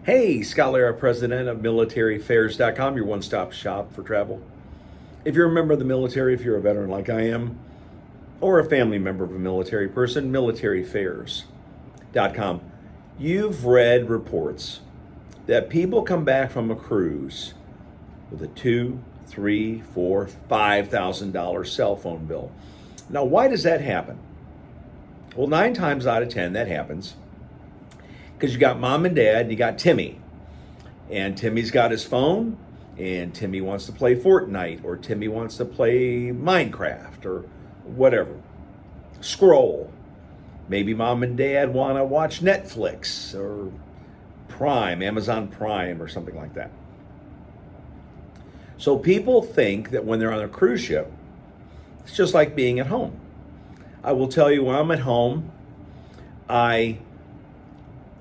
Hey, Scott Lara, president of militaraffairs.com, your one-stop shop for travel. If you're a member of the military, if you're a veteran like I am, or a family member of a military person, militaraffairs.com, you've read reports that people come back from a cruise with a $2, $3, $4, $5,000 cell phone bill. Now, why does that happen? Well, 9 times out of 10, that happens because you got mom and dad, and you got Timmy. And Timmy's got his phone, and Timmy wants to play Fortnite, or Timmy wants to play Minecraft, or whatever. Scroll. Maybe mom and dad want to watch Netflix, or Prime, Amazon Prime, or something like that. So people think that when they're on a cruise ship, it's just like being at home. I will tell you, when I'm at home, I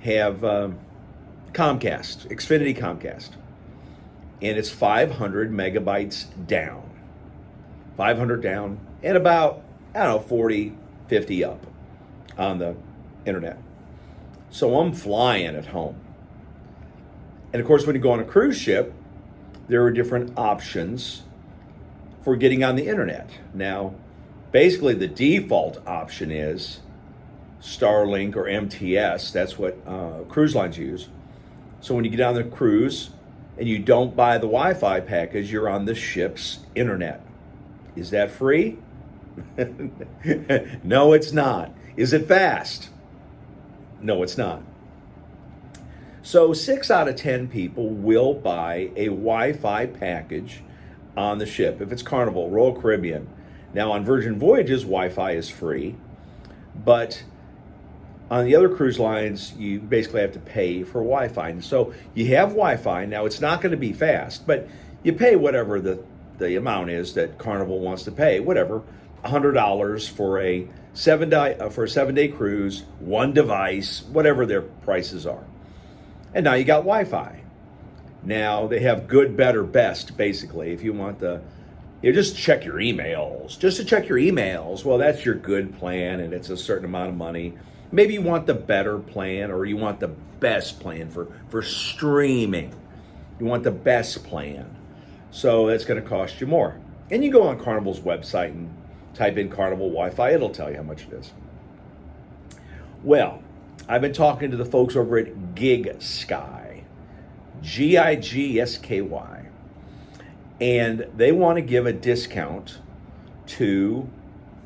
have Comcast, Xfinity Comcast, and it's 500 megabytes down. 500 down, and about, 40, 50 up on the internet. So I'm flying at home. And of course, when you go on a cruise ship, there are different options for getting on the internet. Now, basically the default option is Starlink or MTS. That's what cruise lines use. So when you get on the cruise and you don't buy the Wi-Fi package, you're on the ship's internet. Is that free? No, it's not. Is it fast? No, it's not. So 6 out of 10 people will buy a Wi-Fi package on the ship. If it's Carnival, Royal Caribbean. Now on Virgin Voyages, Wi-Fi is free, but on the other cruise lines, you basically have to pay for Wi-Fi. And so you have Wi-Fi. Now, it's not going to be fast, but you pay whatever the amount is that Carnival wants to pay, whatever, $100 for a 7-day cruise, one device, whatever their prices are. And now you got Wi-Fi. Now they have good, better, best, basically. If you want just check your emails. Just to check your emails, well, that's your good plan, and it's a certain amount of money. Maybe you want the better plan, or you want the best plan for streaming. You want the best plan. So that's going to cost you more. And you go on Carnival's website and type in Carnival Wi-Fi. It'll tell you how much it is. Well, I've been talking to the folks over at GigSky, GigSky, and they want to give a discount to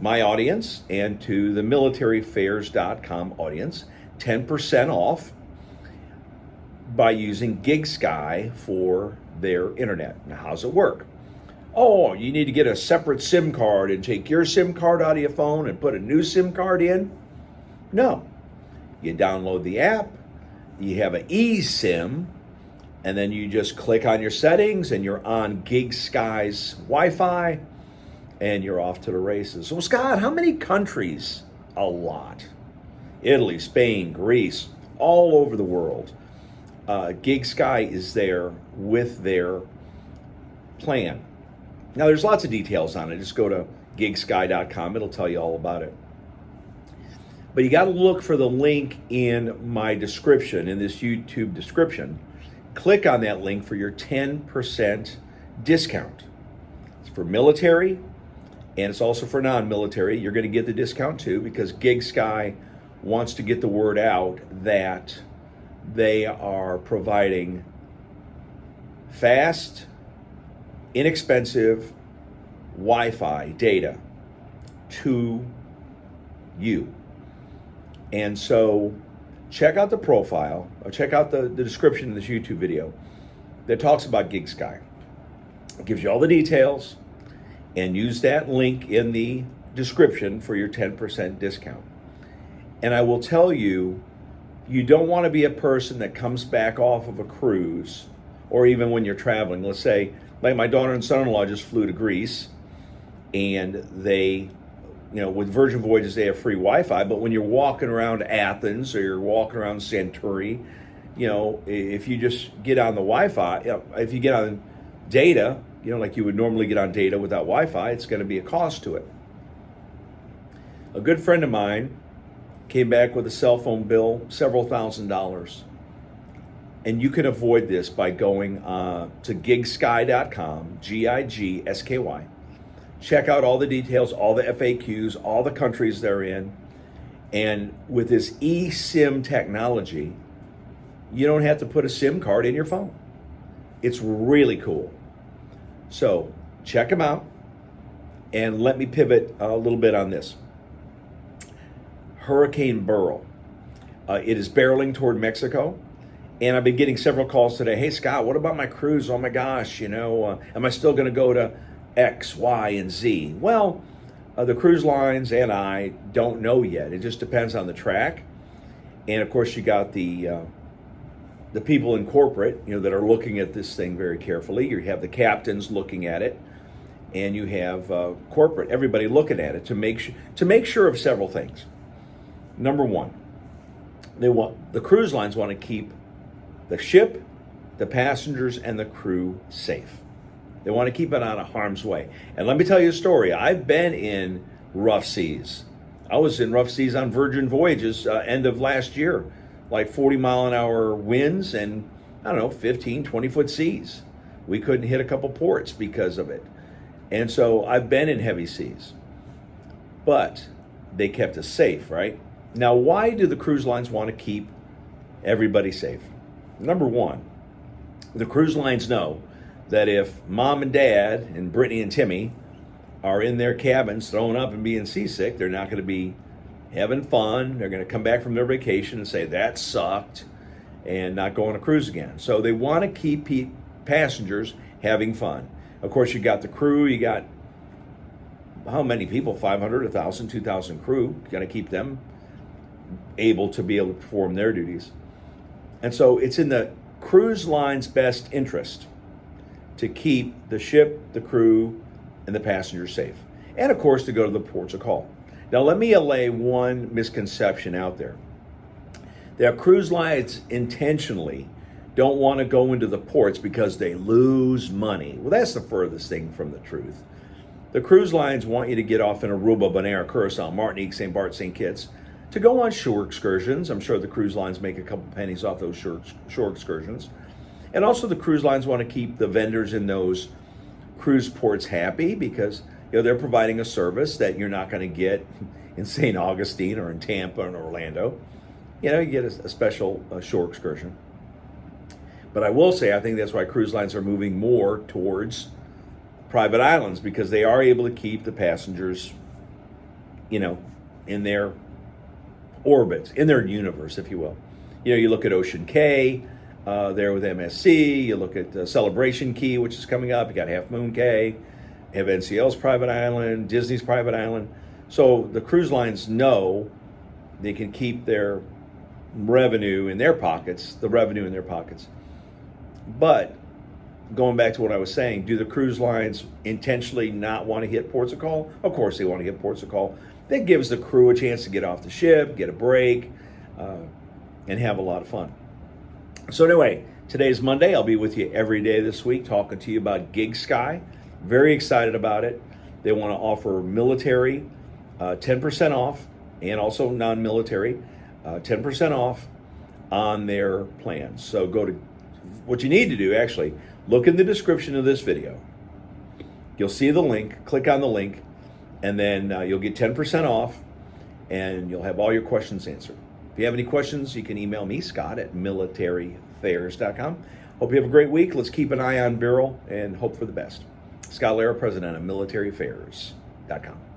my audience and to the militaraffairs.com audience, 10% off by using GigSky for their internet. Now, how's it work? Oh, you need to get a separate SIM card and take your SIM card out of your phone and put a new SIM card in? No. You download the app, you have an eSIM, and then you just click on your settings and you're on GigSky's Wi-Fi, and you're off to the races. So, Scott, how many countries? A lot. Italy, Spain, Greece, all over the world. GigSky is there with their plan. Now, there's lots of details on it. Just go to gigsky.com. It'll tell you all about it. But you got to look for the link in my description, in this YouTube description. Click on that link for your 10% discount. It's for military, and it's also for non-military. You're going to get the discount too, because GigSky wants to get the word out that they are providing fast, inexpensive Wi-Fi data to you. And so check out the profile, or check out the description of this YouTube video that talks about GigSky. It gives you all the details, and use that link in the description for your 10% discount. And I will tell you, you don't want to be a person that comes back off of a cruise, or even when you're traveling. Let's say, like my daughter and son-in-law just flew to Greece, and they, with Virgin Voyages, they have free Wi-Fi, but when you're walking around Athens or you're walking around Santorini, if you just get on the Wi-Fi, if you get on data, like you would normally get on data without Wi-Fi, it's going to be a cost to it. A good friend of mine came back with a cell phone bill, several $1,000s. And you can avoid this by going to GigSky.com, GIGSKY. Check out all the details, all the FAQs, all the countries they're in. And with this eSIM technology, you don't have to put a SIM card in your phone. It's really cool. So check them out. And let me pivot a little bit on this. Hurricane Beryl. It is barreling toward Mexico. And I've been getting several calls today. Hey, Scott, what about my cruise? Oh, my gosh, am I still going to go to X, Y, and Z? Well, the cruise lines and I don't know yet. It just depends on the track. And, of course, you got the people in corporate, that are looking at this thing very carefully. You have the captains looking at it. And you have corporate, everybody looking at it to make sure of several things. Number one, the cruise lines want to keep the ship, the passengers, and the crew safe. They want to keep it out of harm's way. And let me tell you a story. I've been in rough seas. I was in rough seas on Virgin voyages end of last year, like 40-mile-an-hour winds and, 15, 20-foot seas. We couldn't hit a couple ports because of it. And so I've been in heavy seas. But they kept us safe, right? Now, why do the cruise lines want to keep everybody safe? Number one, the cruise lines know that if mom and dad and Brittany and Timmy are in their cabins throwing up and being seasick, they're not going to be having fun. They're going to come back from their vacation and say, that sucked, and not go on a cruise again. So they want to keep passengers having fun. Of course, you got the crew. You got how many people? 500, 1,000, 2,000 crew. You got to keep them able to perform their duties. And so it's in the cruise line's best interest to keep the ship, the crew, and the passengers safe. And of course, to go to the ports of call. Now, let me allay one misconception out there. That cruise lines intentionally don't want to go into the ports because they lose money. Well, that's the furthest thing from the truth. The cruise lines want you to get off in Aruba, Bonaire, Curacao, Martinique, St. Barts, St. Kitts, to go on shore excursions. I'm sure the cruise lines make a couple pennies off those shore excursions. And also the cruise lines want to keep the vendors in those cruise ports happy because they're providing a service that you're not going to get in St. Augustine or in Tampa or in Orlando. You get a special shore excursion. But I will say, I think that's why cruise lines are moving more towards private islands, because they are able to keep the passengers, in their orbits, in their universe, if you will. You look at Ocean Cay, there with MSC. You look at Celebration Key, which is coming up. You got Half Moon Cay, have NCL's private island, Disney's private island. So the cruise lines know they can keep their revenue in their pockets, But going back to what I was saying, do the cruise lines intentionally not want to hit ports of call? Of course they want to hit ports of call. That gives the crew a chance to get off the ship, get a break, and have a lot of fun. So anyway, today's Monday. I'll be with you every day this week talking to you about GigSky. Very excited about it. They want to offer military 10% off, and also non-military 10% off on their plans. So what you need to do, actually, look in the description of this video. You'll see the link, click on the link, and then you'll get 10% off, and you'll have all your questions answered. If you have any questions, you can email me, Scott, at militaryfairs.com. Hope you have a great week. Let's keep an eye on Beryl and hope for the best. Scott Lara, president of militaryfairs.com.